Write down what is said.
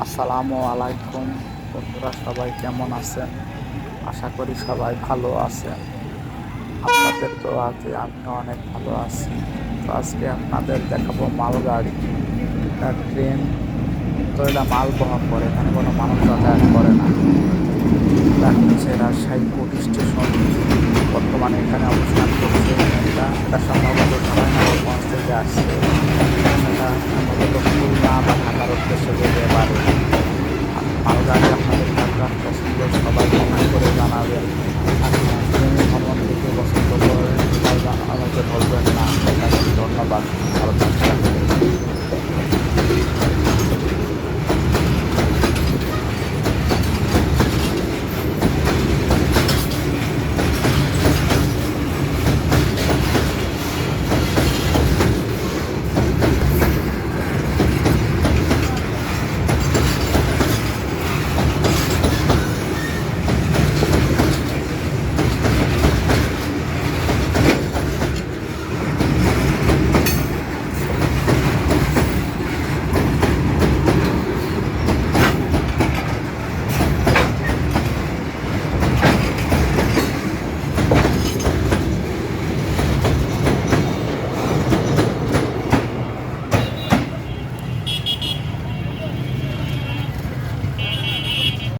আসসালামু আলাইকুম বন্ধুরা, সবাই কেমন আছেন? আশা করি সবাই ভালো আছেন। আপনাদের দোয়াতে আমিও অনেক ভালো আছি। তো আজকে আপনাদের দেখাবো মালগাড়ি। এটা ট্রেন, তো এটা মাল বহন করে, এখানে কোনো মানুষ যাতায়াত করে না। এটা হচ্ছে রাজশাহী পোর্ট স্টেশন। বর্তমানে এখানে অবস্থান করছে এটা সম্ভবত ঢাকানগরগঞ্জ থেকে আসছে। এটা সম্ভবত খুলনা বা ঢাকার